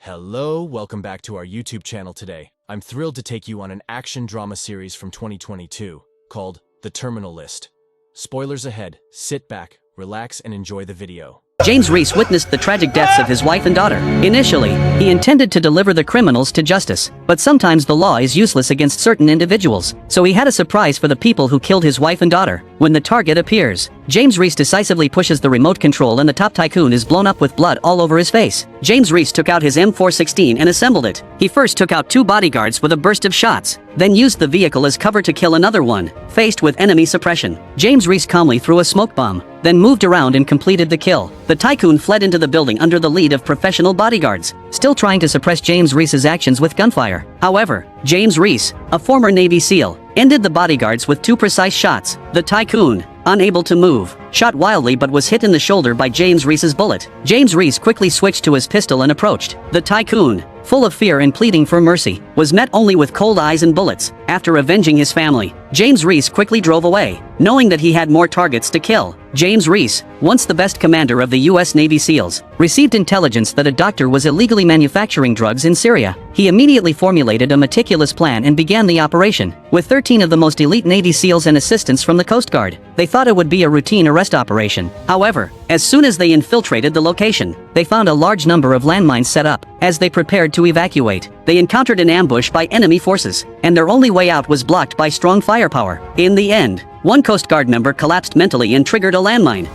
Hello, welcome back to our YouTube channel today. I'm thrilled to take you on an action drama series from 2022 called The Terminal List. Spoilers ahead, sit back, relax, and enjoy the video. James Reese witnessed the tragic deaths of his wife and daughter. Initially, he intended to deliver the criminals to justice, but sometimes the law is useless against certain individuals, so he had a surprise for the people who killed his wife and daughter. When the target appears, James Reese decisively pushes the remote control and the top tycoon is blown up with blood all over his face. James Reese took out his M416 and assembled it. He first took out 2 bodyguards with a burst of shots, then used the vehicle as cover to kill another one. Faced with enemy suppression, James Reese calmly threw a smoke bomb, then moved around and completed the kill. The tycoon fled into the building under the lead of professional bodyguards, still trying to suppress James Reese's actions with gunfire. However, James Reese, a former Navy SEAL, ended the bodyguards with 2 precise shots. The tycoon, unable to move, shot wildly but was hit in the shoulder by James Reese's bullet. James Reese quickly switched to his pistol and approached. The tycoon, full of fear and pleading for mercy, was met only with cold eyes and bullets. After avenging his family, James Reese quickly drove away, knowing that he had more targets to kill. James Reese, once the best commander of the U.S. Navy SEALs, received intelligence that a doctor was illegally manufacturing drugs in Syria. He immediately formulated a meticulous plan and began the operation, with 13 of the most elite Navy SEALs and assistants from the Coast Guard. They thought it would be a routine arrest operation. However, as soon as they infiltrated the location, they found a large number of landmines set up. As they prepared to evacuate, they encountered an ambush by enemy forces, and their only way out was blocked by strong firepower. In the end, one Coast Guard member collapsed mentally and triggered a landmine,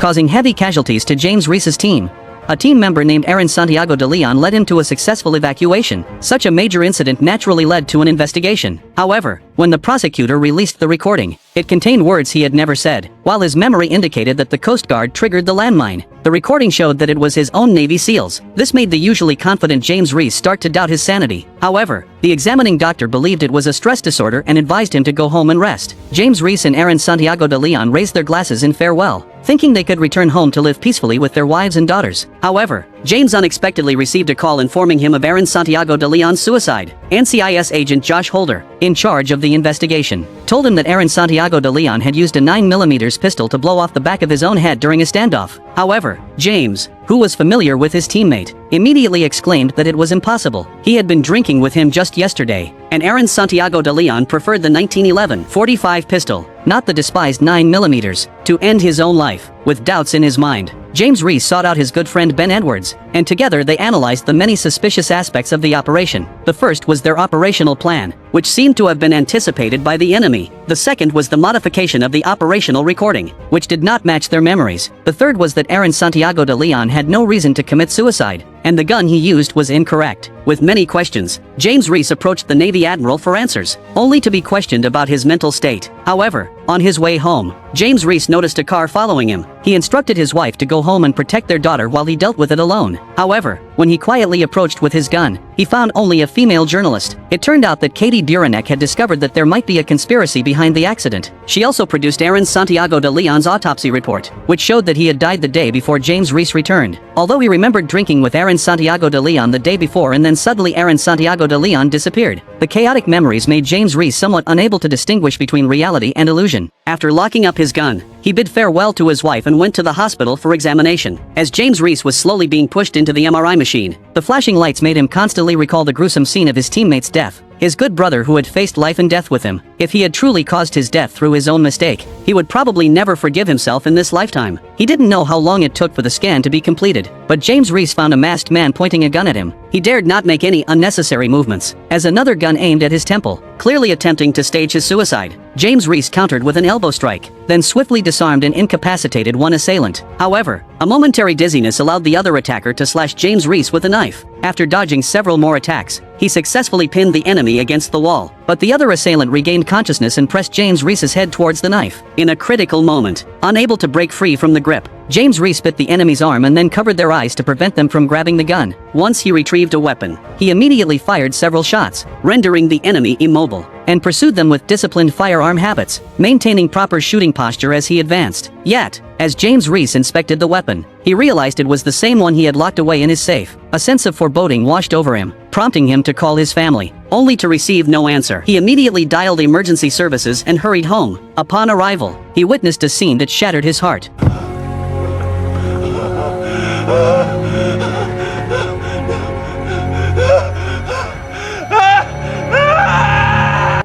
causing heavy casualties to James Reese's team. A team member named Aaron Santiago de Leon led him to a successful evacuation. Such a major incident naturally led to an investigation. However, when the prosecutor released the recording, it contained words he had never said. While his memory indicated that the Coast Guard triggered the landmine, the recording showed that it was his own Navy SEALs. This made the usually confident James Reese start to doubt his sanity. However, the examining doctor believed it was a stress disorder and advised him to go home and rest. James Reese and Aaron Santiago de Leon raised their glasses in farewell, thinking they could return home to live peacefully with their wives and daughters. However, James unexpectedly received a call informing him of Aaron Santiago de Leon's suicide. NCIS agent Josh Holder, in charge of the investigation, told him that Aaron Santiago de Leon had used a 9mm pistol to blow off the back of his own head during a standoff. However, James, who was familiar with his teammate, immediately exclaimed that it was impossible. He had been drinking with him just yesterday, and Aaron Santiago de Leon preferred the 1911 .45 pistol, not the despised 9mm, to end his own life. With doubts in his mind, James Reese sought out his good friend Ben Edwards, and together they analyzed the many suspicious aspects of the operation. The first was their operational plan, which seemed to have been anticipated by the enemy. The second was the modification of the operational recording, which did not match their memories. The third was that Aaron Santiago de Leon had no reason to commit suicide, and the gun he used was incorrect. With many questions, James Reese approached the Navy Admiral for answers, only to be questioned about his mental state. However, on his way home, James Reese noticed a car following him. He instructed his wife to go home and protect their daughter while he dealt with it alone. However, when he quietly approached with his gun, he found only a female journalist. It turned out that Katie Duranek had discovered that there might be a conspiracy behind the accident. She also produced Aaron Santiago de Leon's autopsy report, which showed that he had died the day before James Reese returned. Although he remembered drinking with Aaron Santiago de Leon the day before and then suddenly Aaron Santiago de Leon disappeared, the chaotic memories made James Reese somewhat unable to distinguish between reality and illusion. After locking up his gun, he bid farewell to his wife and went to the hospital for examination. As James Reese was slowly being pushed into the MRI machine, the flashing lights made him constantly recall the gruesome scene of his teammate's death. His good brother who had faced life and death with him. If he had truly caused his death through his own mistake, he would probably never forgive himself in this lifetime. He didn't know how long it took for the scan to be completed, but James Reese found a masked man pointing a gun at him. He dared not make any unnecessary movements, as another gun aimed at his temple, clearly attempting to stage his suicide. James Reese countered with an elbow strike, then swiftly disarmed and incapacitated one assailant. However, a momentary dizziness allowed the other attacker to slash James Reese with a knife. After dodging several more attacks, he successfully pinned the enemy against the wall, but the other assailant regained consciousness and pressed James Reese's head towards the knife. In a critical moment, unable to break free from the grip, James Reese bit the enemy's arm and then covered their eyes to prevent them from grabbing the gun. Once he retrieved a weapon, he immediately fired several shots, rendering the enemy immobile, and pursued them with disciplined firearm habits, maintaining proper shooting posture as he advanced. Yet, as James Reese inspected the weapon, he realized it was the same one he had locked away in his safe. A sense of foreboding washed over him. prompting him to call his family, only to receive no answer. He immediately dialed emergency services and hurried home. Upon arrival, he witnessed a scene that shattered his heart.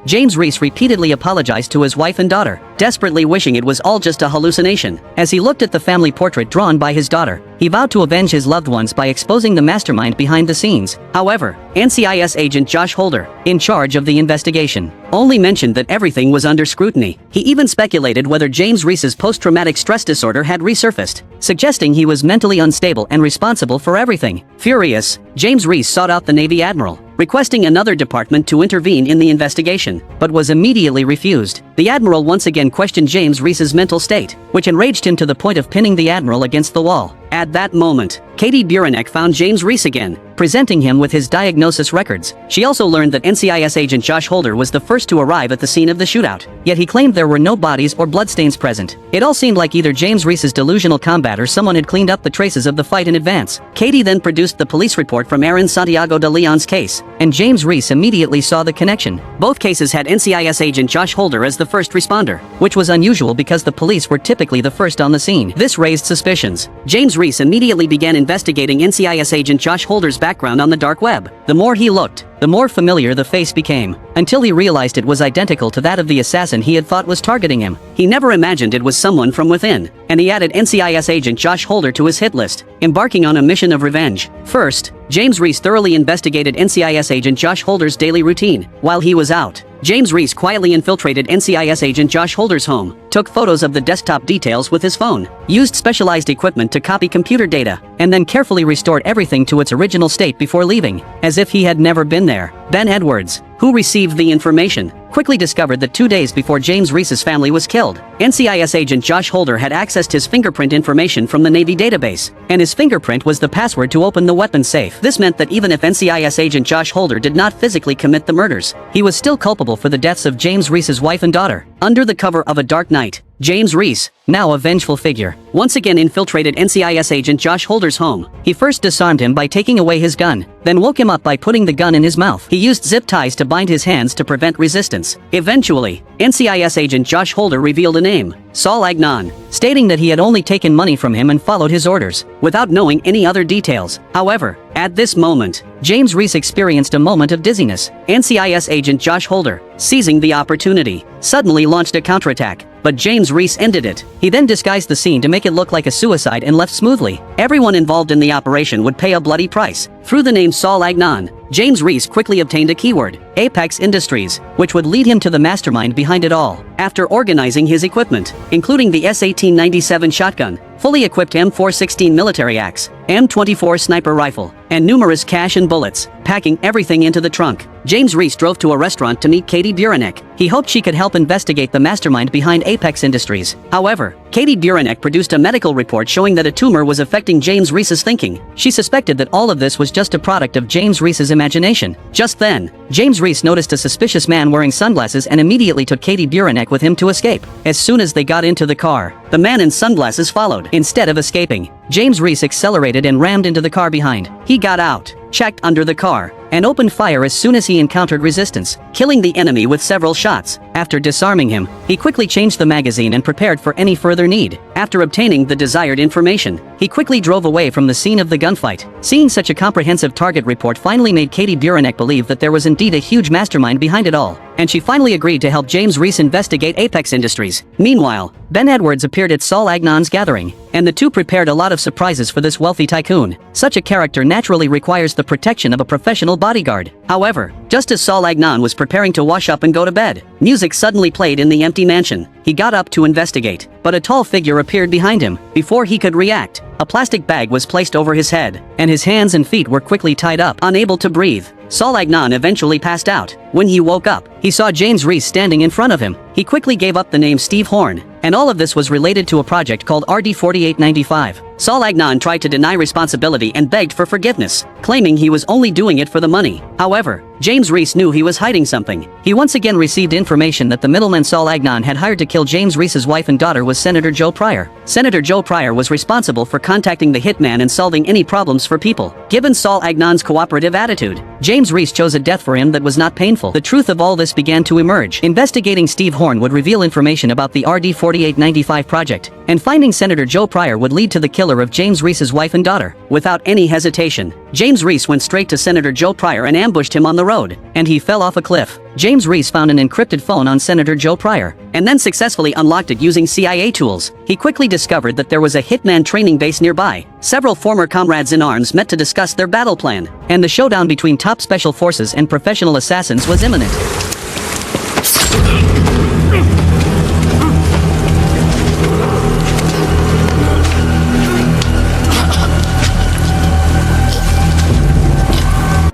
James Reese repeatedly apologized to his wife and daughter, desperately wishing it was all just a hallucination. As he looked at the family portrait drawn by his daughter, he vowed to avenge his loved ones by exposing the mastermind behind the scenes. However, NCIS agent Josh Holder, in charge of the investigation, only mentioned that everything was under scrutiny. He even speculated whether James Reese's post-traumatic stress disorder had resurfaced, suggesting he was mentally unstable and responsible for everything. Furious, James Reese sought out the Navy admiral, requesting another department to intervene in the investigation, but was immediately refused. The admiral once again questioned James Reese's mental state, which enraged him to the point of pinning the admiral against the wall. At that moment, Katie Buranek found James Reese again, presenting him with his diagnosis records. She also learned that NCIS agent Josh Holder was the first to arrive at the scene of the shootout, yet he claimed there were no bodies or bloodstains present. It all seemed like either James Reese's delusional combat or someone had cleaned up the traces of the fight in advance. Katie then produced the police report from Aaron Santiago de Leon's case, and James Reese immediately saw the connection. Both cases had NCIS agent Josh Holder as the first responder, which was unusual because the police were typically the first on the scene. This raised suspicions. James Reese immediately began investigating NCIS agent Josh Holder's background on the dark web. The more he looked, the more familiar the face became, until he realized it was identical to that of the assassin he had thought was targeting him. He never imagined it was someone from within, and he added NCIS agent Josh Holder to his hit list, embarking on a mission of revenge. First, James Reese thoroughly investigated NCIS agent Josh Holder's daily routine. While he was out, James Reese quietly infiltrated NCIS agent Josh Holder's home, took photos of the desktop details with his phone, used specialized equipment to copy computer data, and then carefully restored everything to its original state before leaving, as if he had never been there. Ben Edwards, who received the information, quickly discovered that 2 days before James Reese's family was killed, NCIS agent Josh Holder had accessed his fingerprint information from the Navy database, and his fingerprint was the password to open the weapons safe. This meant that even if NCIS agent Josh Holder did not physically commit the murders, he was still culpable for the deaths of James Reese's wife and daughter. Under the cover of a dark night, James Reese, now a vengeful figure, once again infiltrated NCIS agent Josh Holder's home. He first disarmed him by taking away his gun, then woke him up by putting the gun in his mouth. He used zip ties to bind his hands to prevent resistance. Eventually, NCIS agent Josh Holder revealed a name, Saul Agnon, stating that he had only taken money from him and followed his orders, without knowing any other details. However, at this moment, James Reese experienced a moment of dizziness. NCIS agent Josh Holder, seizing the opportunity, suddenly launched a counterattack, but James Reese ended it. He then disguised the scene to make it look like a suicide and left smoothly. Everyone involved in the operation would pay a bloody price. Through the name Saul Agnon, James Reese quickly obtained a keyword, Apex Industries, which would lead him to the mastermind behind it all. After organizing his equipment, including the S-1897 shotgun, fully equipped M416 military axe, M24 sniper rifle, and numerous cash and bullets, packing everything into the trunk, James Reese drove to a restaurant to meet Katie Buranek. He hoped she could help investigate the mastermind behind Apex Industries. However, Katie Buranek produced a medical report showing that a tumor was affecting James Reese's thinking. She suspected that all of this was just a product of James Reese's imagination. Just then, James Reese noticed a suspicious man wearing sunglasses and immediately took Katie Buranek with him to escape. As soon as they got into the car, the man in sunglasses followed. Instead of escaping, James Reese accelerated and rammed into the car behind. He got out, checked under the car, and opened fire as soon as he encountered resistance, killing the enemy with several shots. After disarming him, he quickly changed the magazine and prepared for any further need. After obtaining the desired information, he quickly drove away from the scene of the gunfight. Seeing such a comprehensive target report finally made Katie Buranek believe that there was indeed a huge mastermind behind it all, and she finally agreed to help James Reese investigate Apex Industries. Meanwhile, Ben Edwards appeared at Saul Agnon's gathering, and the two prepared a lot of surprises for this wealthy tycoon. Such a character naturally requires the protection of a professional bodyguard. However, just as Saul Agnon was preparing to wash up and go to bed, music suddenly played in the empty mansion. He got up to investigate, but a tall figure appeared behind him. Before he could react, a plastic bag was placed over his head, and his hands and feet were quickly tied up. Unable to breathe, Saul Agnon eventually passed out. When he woke up, he saw James Reese standing in front of him. He quickly gave up the name Steve Horn, and all of this was related to a project called RD-4895. Saul Agnon tried to deny responsibility and begged for forgiveness, claiming he was only doing it for the money. However, James Reese knew he was hiding something. He once again received information that the middleman Saul Agnon had hired to kill James Reese's wife and daughter was Senator Joe Pryor. Senator Joe Pryor was responsible for contacting the hitman and solving any problems for people. Given Saul Agnon's cooperative attitude, James Reese chose a death for him that was not painful. The truth of all this began to emerge. Investigating Steve Horn would reveal information about the RD-4895 project, and finding Senator Joe Pryor would lead to the killer of James Reese's wife and daughter. Without any hesitation, James Reese went straight to Senator Joe Pryor and ambushed him on the road, and he fell off a cliff. James Reese found an encrypted phone on Senator Joe Pryor, and then successfully unlocked it using CIA tools. He quickly discovered that there was a hitman training base nearby. Several former comrades in arms met to discuss their battle plan, and the showdown between top special forces and professional assassins was imminent.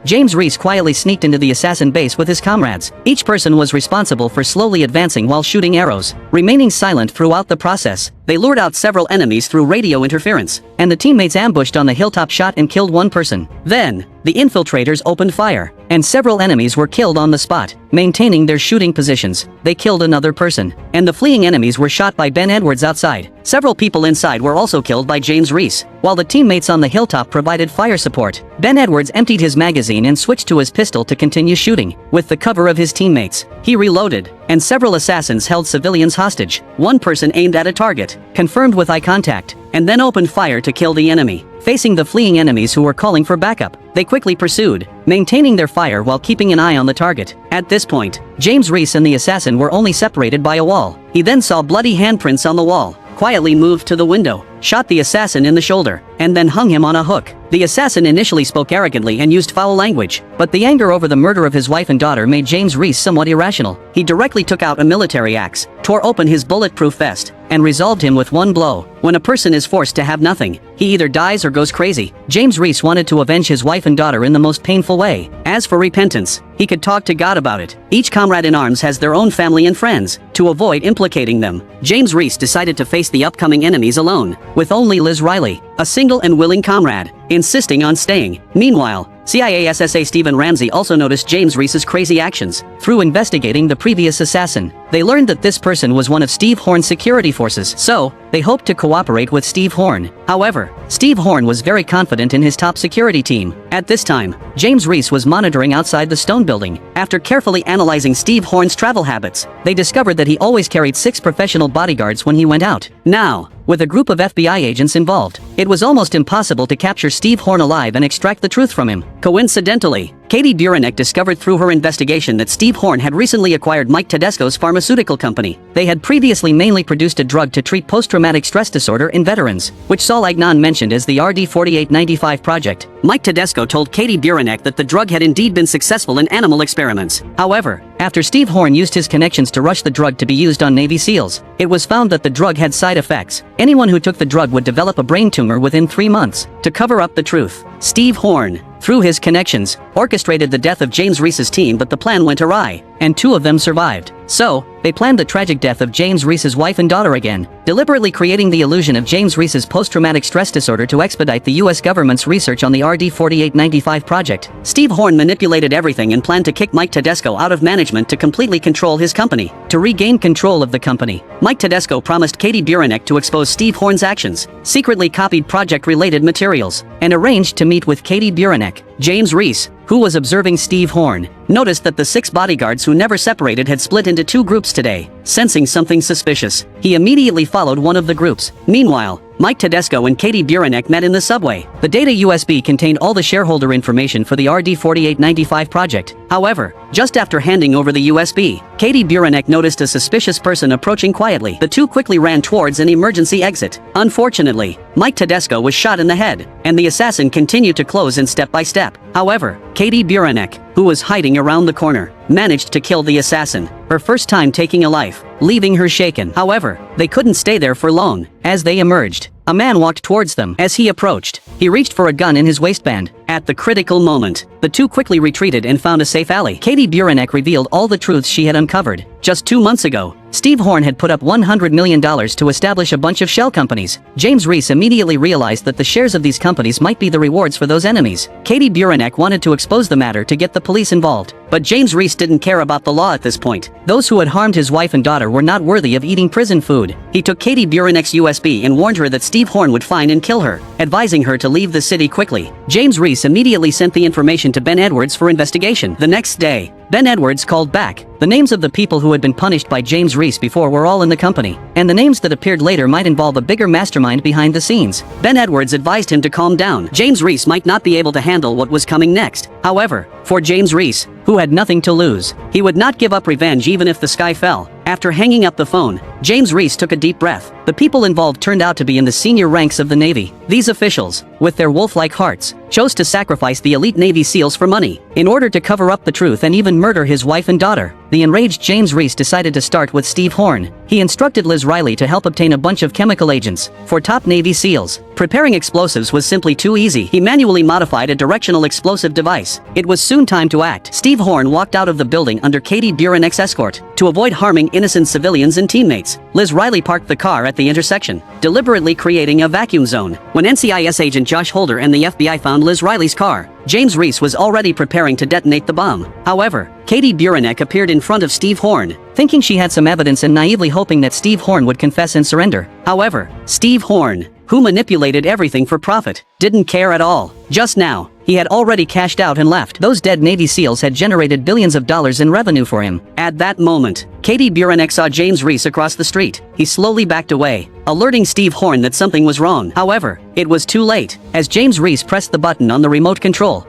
James Reese quietly sneaked into the assassin base with his comrades. Each person was responsible for slowly advancing while shooting arrows. Remaining silent throughout the process, they lured out several enemies through radio interference, and the teammates ambushed on the hilltop shot and killed one person. Then, the infiltrators opened fire, and several enemies were killed on the spot. Maintaining their shooting positions, they killed another person, and the fleeing enemies were shot by Ben Edwards outside. Several people inside were also killed by James Reese, while the teammates on the hilltop provided fire support. Ben Edwards emptied his magazine and switched to his pistol to continue shooting. With the cover of his teammates, he reloaded, and several assassins held civilians hostage. One person aimed at a target, confirmed with eye contact, and then opened fire to kill the enemy. Facing the fleeing enemies who were calling for backup, they quickly pursued, maintaining their fire while keeping an eye on the target. At this point, James Reese and the assassin were only separated by a wall. He then saw bloody handprints on the wall, quietly moved to the window, shot the assassin in the shoulder, and then hung him on a hook. The assassin initially spoke arrogantly and used foul language, but the anger over the murder of his wife and daughter made James Reese somewhat irrational. He directly took out a military axe, tore open his bulletproof vest, and resolved him with one blow. When a person is forced to have nothing, he either dies or goes crazy. James Reese wanted to avenge his wife and daughter in the most painful way. As for repentance, he could talk to God about it. Each comrade in arms has their own family and friends. To avoid implicating them, James Reese decided to face the upcoming enemies alone, with only Liz Riley, a single and willing comrade, insisting on staying. Meanwhile, CIA SSA Stephen Ramsey also noticed James Reese's crazy actions. Through investigating the previous assassin, they learned that this person was one of Steve Horn's security forces, so they hoped to cooperate with Steve Horn. However, Steve Horn was very confident in his top security team. At this time, James Reese was monitoring outside the stone building. After carefully analyzing Steve Horn's travel habits, they discovered that he always carried 6 professional bodyguards when he went out. Now, with a group of FBI agents involved, it was almost impossible to capture Steve Horn alive and extract the truth from him. Coincidentally, Katie Buranek discovered through her investigation that Steve Horn had recently acquired Mike Tedesco's pharmaceutical company. They had previously mainly produced a drug to treat post-traumatic stress disorder in veterans, which Saul Agnon mentioned as the RD-4895 project. Mike Tedesco told Katie Buranek that the drug had indeed been successful in animal experiments. However, after Steve Horn used his connections to rush the drug to be used on Navy SEALs, it was found that the drug had side effects. Anyone who took the drug would develop a brain tumor within 3 months. To cover up the truth, Steve Horn, through his connections, orchestrated the death of James Reese's team, but the plan went awry, and 2 of them survived. So, they planned the tragic death of James Reese's wife and daughter again, deliberately creating the illusion of James Reese's post-traumatic stress disorder to expedite the US government's research on the RD-4895 project. Steve Horn manipulated everything and planned to kick Mike Tedesco out of management to completely control his company. To regain control of the company, Mike Tedesco promised Katie Buranek to expose Steve Horn's actions, secretly copied project-related materials, and arranged to meet with Katie Buranek. James Reese, who was observing Steve Horn, noticed that the 6 bodyguards who never separated had split into 2 groups today. Sensing something suspicious, he immediately followed one of the groups. Meanwhile, Mike Tedesco and Katie Buranek met in the subway. The data USB contained all the shareholder information for the RD-4895 project. However, just after handing over the USB, Katie Buranek noticed a suspicious person approaching quietly. The 2 quickly ran towards an emergency exit. Unfortunately, Mike Tedesco was shot in the head, and the assassin continued to close in step by step. However, Katie Buranek, who was hiding around the corner, managed to kill the assassin, her first time taking a life, leaving her shaken. However, they couldn't stay there for long. As they emerged, a man walked towards them. As he approached, he reached for a gun in his waistband. At the critical moment, the two quickly retreated and found a safe alley. Katie Buranek revealed all the truths she had uncovered. Just 2 months ago, Steve Horn had put up $100 million to establish a bunch of shell companies. James Reese immediately realized that the shares of these companies might be the rewards for those enemies. Katie Buranek wanted to expose the matter to get the police involved. But James Reese didn't care about the law at this point. Those who had harmed his wife and daughter were not worthy of eating prison food. He took Katie Buranek's USB and warned her that Steve Horn would find and kill her, advising her to leave the city quickly. James Reese immediately sent the information to Ben Edwards for investigation. The next day, Ben Edwards called back. The names of the people who had been punished by James Reese before were all in the company, and the names that appeared later might involve a bigger mastermind behind the scenes. Ben Edwards advised him to calm down. James Reese might not be able to handle what was coming next. However, for James Reese, who had nothing to lose, he would not give up revenge even if the sky fell. After hanging up the phone, James Reese took a deep breath. The people involved turned out to be in the senior ranks of the Navy. These officials, with their wolf-like hearts, chose to sacrifice the elite Navy SEALs for money, in order to cover up the truth and even murder his wife and daughter. The enraged James Reese decided to start with Steve Horn. He instructed Liz Riley to help obtain a bunch of chemical agents for top Navy SEALs. Preparing explosives was simply too easy. He manually modified a directional explosive device. It was soon time to act. Steve Horn walked out of the building under Katie Buranek's escort. To avoid harming innocent civilians and teammates, Liz Riley parked the car at the intersection, deliberately creating a vacuum zone. When NCIS agent Josh Holder and the FBI found Liz Riley's car, James Reese was already preparing to detonate the bomb. However, Katie Buranek appeared in front of Steve Horn, thinking she had some evidence and naively hoping that Steve Horn would confess and surrender. However, Steve Horn, who manipulated everything for profit, didn't care at all. Just now, he had already cashed out and left. Those dead Navy SEALs had generated billions of dollars in revenue for him. At that moment, Katie Buranek saw James Reese across the street. He slowly backed away, alerting Steve Horn that something was wrong. However, it was too late, as James Reese pressed the button on the remote control.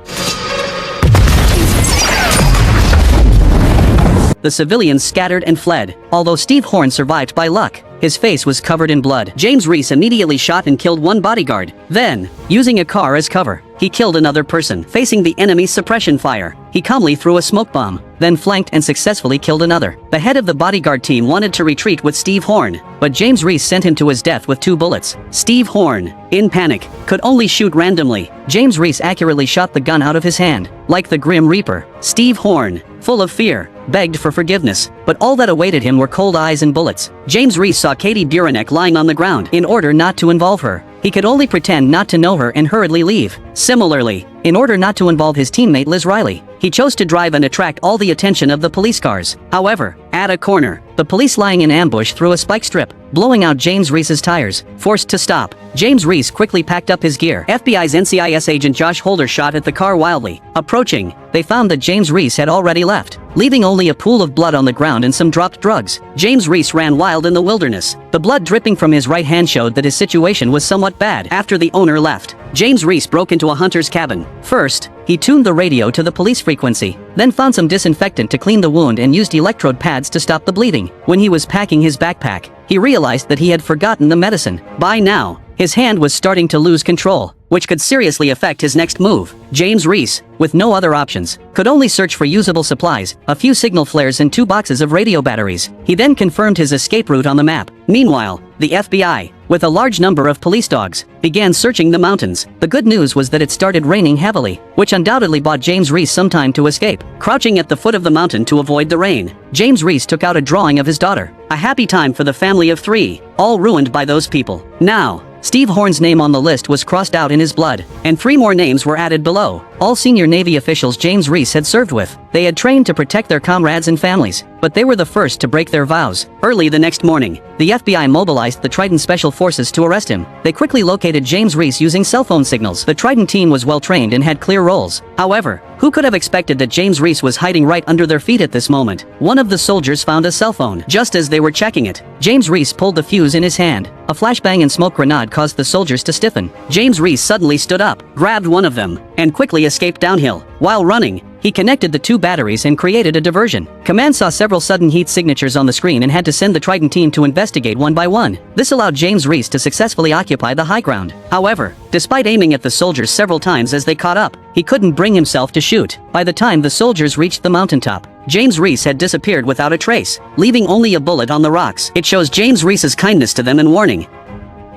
The civilians scattered and fled. Although Steve Horn survived by luck, his face was covered in blood. James Reese immediately shot and killed one bodyguard. Then, using a car as cover, he killed another person. Facing the enemy's suppression fire, he calmly threw a smoke bomb, then flanked and successfully killed another. The head of the bodyguard team wanted to retreat with Steve Horn, but James Reese sent him to his death with 2 bullets. Steve Horn, in panic, could only shoot randomly. James Reese accurately shot the gun out of his hand. Like the Grim Reaper, Steve Horn, full of fear, begged for forgiveness, but all that awaited him were cold eyes and bullets. James Reese saw Katie Buranek lying on the ground. In order not to involve her, he could only pretend not to know her and hurriedly leave. Similarly, in order not to involve his teammate Liz Riley, he chose to drive and attract all the attention of the police cars. However, at a corner, the police lying in ambush threw a spike strip, blowing out James Reese's tires. Forced to stop, James Reese quickly packed up his gear. FBI's NCIS agent Josh Holder shot at the car wildly. Approaching, they found that James Reese had already left, leaving only a pool of blood on the ground and some dropped drugs. James Reese ran wild in the wilderness. The blood dripping from his right hand showed that his situation was somewhat bad. After the owner left, James Reese broke into a hunter's cabin. First, he tuned the radio to the police frequency, then found some disinfectant to clean the wound and used electrode pads to stop the bleeding. When he was packing his backpack, he realized that he had forgotten the medicine. By now, his hand was starting to lose control, which could seriously affect his next move. James Reese, with no other options, could only search for usable supplies, a few signal flares and 2 boxes of radio batteries. He then confirmed his escape route on the map. Meanwhile, the FBI, with a large number of police dogs, began searching the mountains. The good news was that it started raining heavily, which undoubtedly bought James Reese some time to escape. Crouching at the foot of the mountain to avoid the rain, James Reese took out a drawing of his daughter. A happy time for the family of 3, all ruined by those people. Now, Steve Horn's name on the list was crossed out in his blood, and 3 more names were added below. All senior Navy officials James Reese had served with. They had trained to protect their comrades and families, but they were the first to break their vows. Early the next morning, the FBI mobilized the Trident Special Forces to arrest him. They quickly located James Reese using cell phone signals. The Trident team was well trained and had clear roles. However, who could have expected that James Reese was hiding right under their feet at this moment? One of the soldiers found a cell phone. Just as they were checking it, James Reese pulled the fuse in his hand. A flashbang and smoke grenade caused the soldiers to stiffen. James Reese suddenly stood up, grabbed one of them, and quickly escaped downhill. While running, he connected the two batteries and created a diversion. Command saw several sudden heat signatures on the screen and had to send the Triton team to investigate one by one. This allowed James Reese to successfully occupy the high ground. However, despite aiming at the soldiers several times as they caught up, he couldn't bring himself to shoot. By the time the soldiers reached the mountaintop, James Reese had disappeared without a trace, leaving only a bullet on the rocks. It shows James Reese's kindness to them and warning.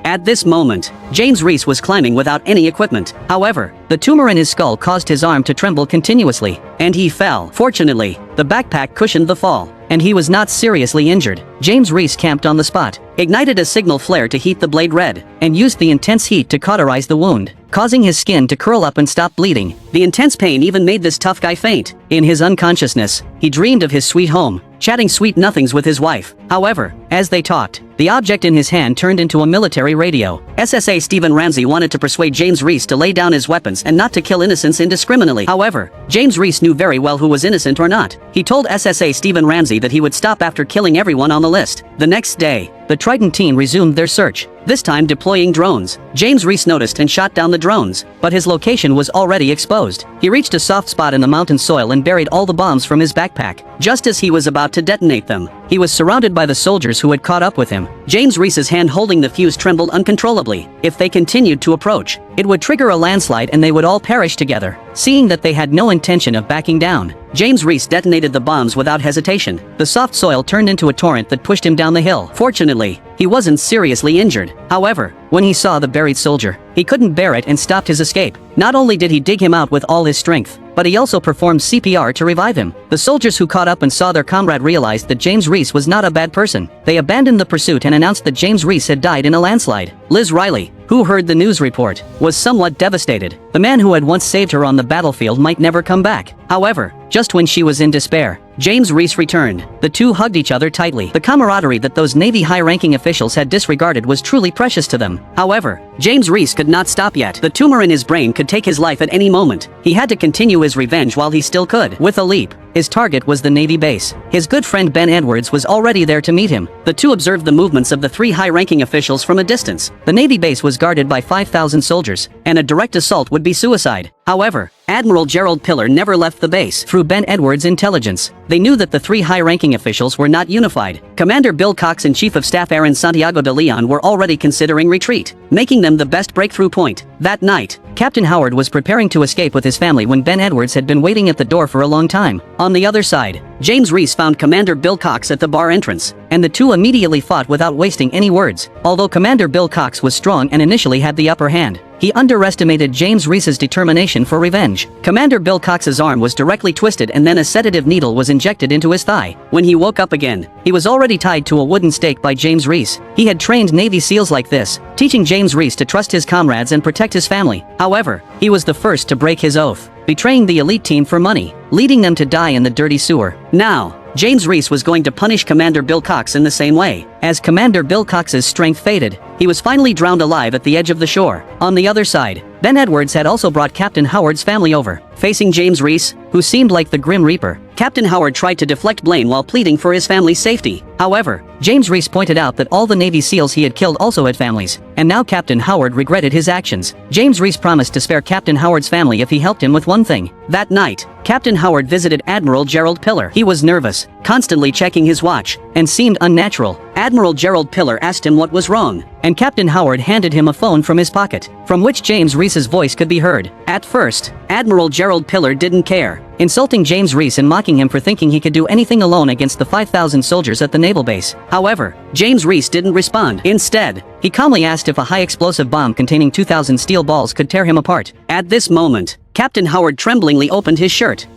At this moment, James Reese was climbing without any equipment. However, the tumor in his skull caused his arm to tremble continuously, and he fell. Fortunately, the backpack cushioned the fall, and he was not seriously injured. James Reese camped on the spot, ignited a signal flare to heat the blade red, and used the intense heat to cauterize the wound, causing his skin to curl up and stop bleeding. The intense pain even made this tough guy faint. In his unconsciousness, he dreamed of his sweet home, chatting sweet nothings with his wife. However, as they talked, the object in his hand turned into a military radio. SSA Stephen Ramsey wanted to persuade James Reese to lay down his weapons and not to kill innocents indiscriminately. However, James Reese knew very well who was innocent or not. He told SSA Stephen Ramsey that he would stop after killing everyone on the list. The next day, the Triton team resumed their search, this time deploying drones. James Reese noticed and shot down the drones, but his location was already exposed. He reached a soft spot in the mountain soil and buried all the bombs from his backpack. Just as he was about to detonate them, he was surrounded by the soldiers who had caught up with him. James Reese's hand holding the fuse trembled uncontrollably. If they continued to approach, it would trigger a landslide and they would all perish together. Seeing that they had no intention of backing down, James Reese detonated the bombs without hesitation. The soft soil turned into a torrent that pushed him down the hill. Fortunately, he wasn't seriously injured. However, when he saw the buried soldier, he couldn't bear it and stopped his escape. Not only did he dig him out with all his strength, but he also performed CPR to revive him. The soldiers who caught up and saw their comrade realized that James Reese was not a bad person. They abandoned the pursuit and announced that James Reese had died in a landslide. Liz Riley, who heard the news report, was somewhat devastated. The man who had once saved her on the battlefield might never come back. However, just when she was in despair, James Reese returned. The two hugged each other tightly. The camaraderie that those Navy high-ranking officials had disregarded was truly precious to them. However, James Reese could not stop yet. The tumor in his brain could take his life at any moment. He had to continue his revenge while he still could. With a leap, his target was the Navy base. His good friend Ben Edwards was already there to meet him. The two observed the movements of the three high-ranking officials from a distance. The Navy base was guarded by 5,000 soldiers, and a direct assault would be suicide. However, Admiral Gerald Piller never left the base. Through Ben Edwards' intelligence, they knew that the three high-ranking officials were not unified. Commander Bill Cox and Chief of Staff Aaron Santiago de Leon were already considering retreat, making them the best breakthrough point. That night, Captain Howard was preparing to escape with his family when Ben Edwards had been waiting at the door for a long time. On the other side, James Reese found Commander Bill Cox at the bar entrance, and the two immediately fought without wasting any words. Although Commander Bill Cox was strong and initially had the upper hand, he underestimated James Reese's determination for revenge. Commander Bill Cox's arm was directly twisted and then a sedative needle was injected into his thigh. When he woke up again, he was already tied to a wooden stake by James Reese. He had trained Navy SEALs like this, teaching James Reese to trust his comrades and protect his family. However, he was the first to break his oath, betraying the elite team for money, leading them to die in the dirty sewer. Now, James Reese was going to punish Commander Bill Cox in the same way. As Commander Bill Cox's strength faded, he was finally drowned alive at the edge of the shore. On the other side, Ben Edwards had also brought Captain Howard's family over. Facing James Reese, who seemed like the Grim Reaper, Captain Howard tried to deflect blame while pleading for his family's safety. However, James Reese pointed out that all the Navy SEALs he had killed also had families, and now Captain Howard regretted his actions. James Reese promised to spare Captain Howard's family if he helped him with one thing. That night, Captain Howard visited Admiral Gerald Piller. He was nervous, constantly checking his watch, and seemed unnatural. Admiral Gerald Piller asked him what was wrong, and Captain Howard handed him a phone from his pocket, from which James Reese's voice could be heard. At first, Admiral Gerald Piller didn't care, insulting James Reese and mocking him for thinking he could do anything alone against the 5,000 soldiers at the naval base. However, James Reese didn't respond. Instead, he calmly asked if a high-explosive bomb containing 2,000 steel balls could tear him apart. At this moment, Captain Howard tremblingly opened his shirt.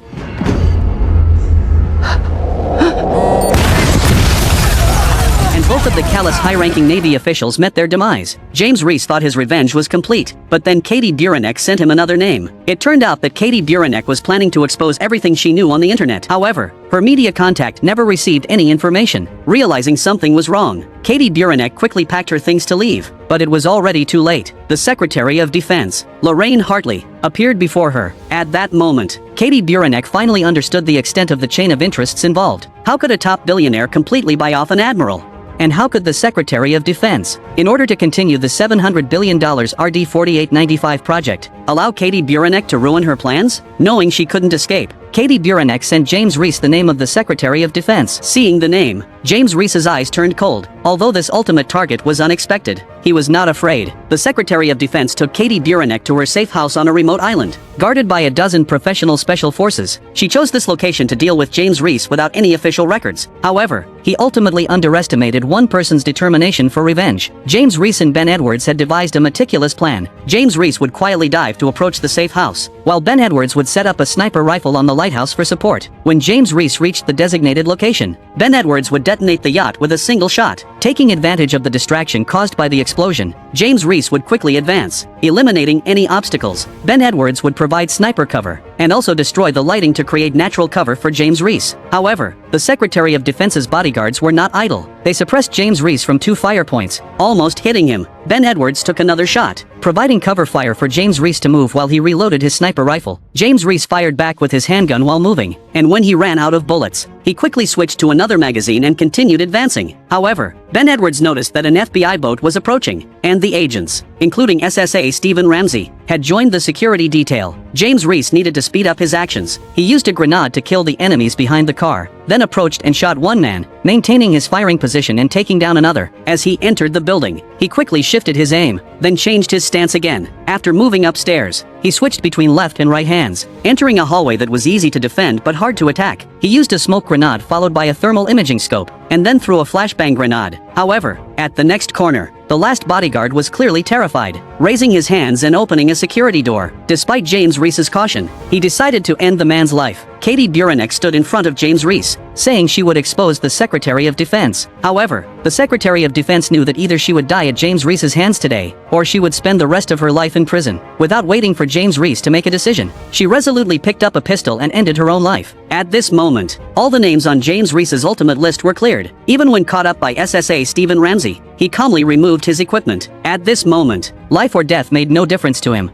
Both of the callous high-ranking Navy officials met their demise. James Reese thought his revenge was complete, but then Katie Buranek sent him another name. It turned out that Katie Buranek was planning to expose everything she knew on the internet. However, her media contact never received any information. Realizing something was wrong, Katie Buranek quickly packed her things to leave, but it was already too late. The Secretary of Defense, Lorraine Hartley, appeared before her. At that moment, Katie Buranek finally understood the extent of the chain of interests involved. How could a top billionaire completely buy off an admiral? And how could the Secretary of Defense, in order to continue the $700 billion RD-4895 project, allow Katie Buranek to ruin her plans, knowing she couldn't escape? Katie Buranek sent James Reese the name of the Secretary of Defense. Seeing the name, James Reese's eyes turned cold. Although this ultimate target was unexpected, he was not afraid. The Secretary of Defense took Katie Buranek to her safe house on a remote island. Guarded by a dozen professional special forces, she chose this location to deal with James Reese without any official records. However, he ultimately underestimated one person's determination for revenge. James Reese and Ben Edwards had devised a meticulous plan. James Reese would quietly dive to approach the safe house, while Ben Edwards would set up a sniper rifle on the lighthouse for support. When James Reese reached the designated location, Ben Edwards would detonate the yacht with a single shot. Taking advantage of the distraction caused by the explosion, James Reese would quickly advance, eliminating any obstacles. Ben Edwards would provide sniper cover, and also destroy the lighting to create natural cover for James Reese. However, the Secretary of Defense's bodyguards were not idle. They suppressed James Reese from 2 fire points, almost hitting him. Ben Edwards took another shot, providing cover fire for James Reese to move while he reloaded his sniper rifle. James Reese fired back with his handgun while moving, and when he ran out of bullets, he quickly switched to another magazine and continued advancing. However, Ben Edwards noticed that an FBI boat was approaching, and the agents, including SSA Stephen Ramsey, had joined the security detail. James Reese needed to speed up his actions. He used a grenade to kill the enemies behind the car, then approached and shot one man, maintaining his firing position and taking down another. As he entered the building, he quickly shifted his aim, then changed his stance again. After moving upstairs, he switched between left and right hands, entering a hallway that was easy to defend but hard to attack. He used a smoke grenade followed by a thermal imaging scope, and then threw a flashbang grenade. However, at the next corner, the last bodyguard was clearly terrified, raising his hands and opening a security door. Despite James Reese's caution, he decided to end the man's life. Katie Buranek stood in front of James Reese, saying she would expose the Secretary of Defense. However, the Secretary of Defense knew that either she would die at James Reese's hands today, or she would spend the rest of her life in prison. Without waiting for James Reese to make a decision, she resolutely picked up a pistol and ended her own life. At this moment, all the names on James Reese's ultimate list were cleared. Even when caught up by SSA Stephen Ramsey, he calmly removed his equipment. At this moment, life or death made no difference to him.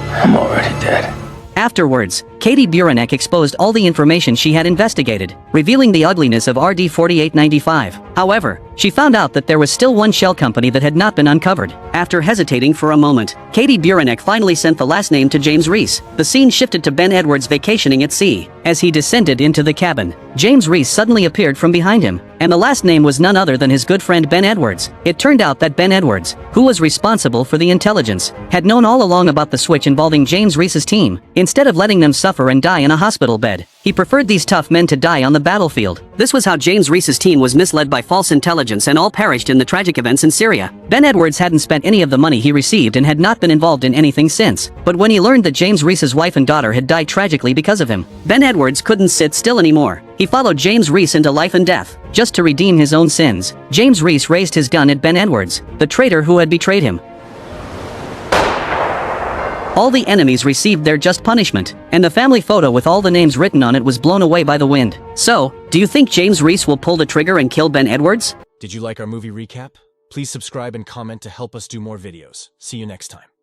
I'm already dead. Afterwards, Katie Buranek exposed all the information she had investigated, revealing the ugliness of RD 4895. However, she found out that there was still one shell company that had not been uncovered. After hesitating for a moment, Katie Buranek finally sent the last name to James Reese. The scene shifted to Ben Edwards vacationing at sea. As he descended into the cabin, James Reese suddenly appeared from behind him, and the last name was none other than his good friend Ben Edwards. It turned out that Ben Edwards, who was responsible for the intelligence, had known all along about the switch involving James Reese's team. Instead of letting them suffer and die in a hospital bed, he preferred these tough men to die on the battlefield. This was how James Reese's team was misled by false intelligence and all perished in the tragic events in Syria. Ben Edwards hadn't spent any of the money he received and had not been involved in anything since. But when he learned that James Reese's wife and daughter had died tragically because of him, Ben Edwards couldn't sit still anymore. He followed James Reese into life and death, just to redeem his own sins. James Reese raised his gun at Ben Edwards, the traitor who had betrayed him. All the enemies received their just punishment, and the family photo with all the names written on it was blown away by the wind. So, do you think James Reese will pull the trigger and kill Ben Edwards? Did you like our movie recap? Please subscribe and comment to help us do more videos. See you next time.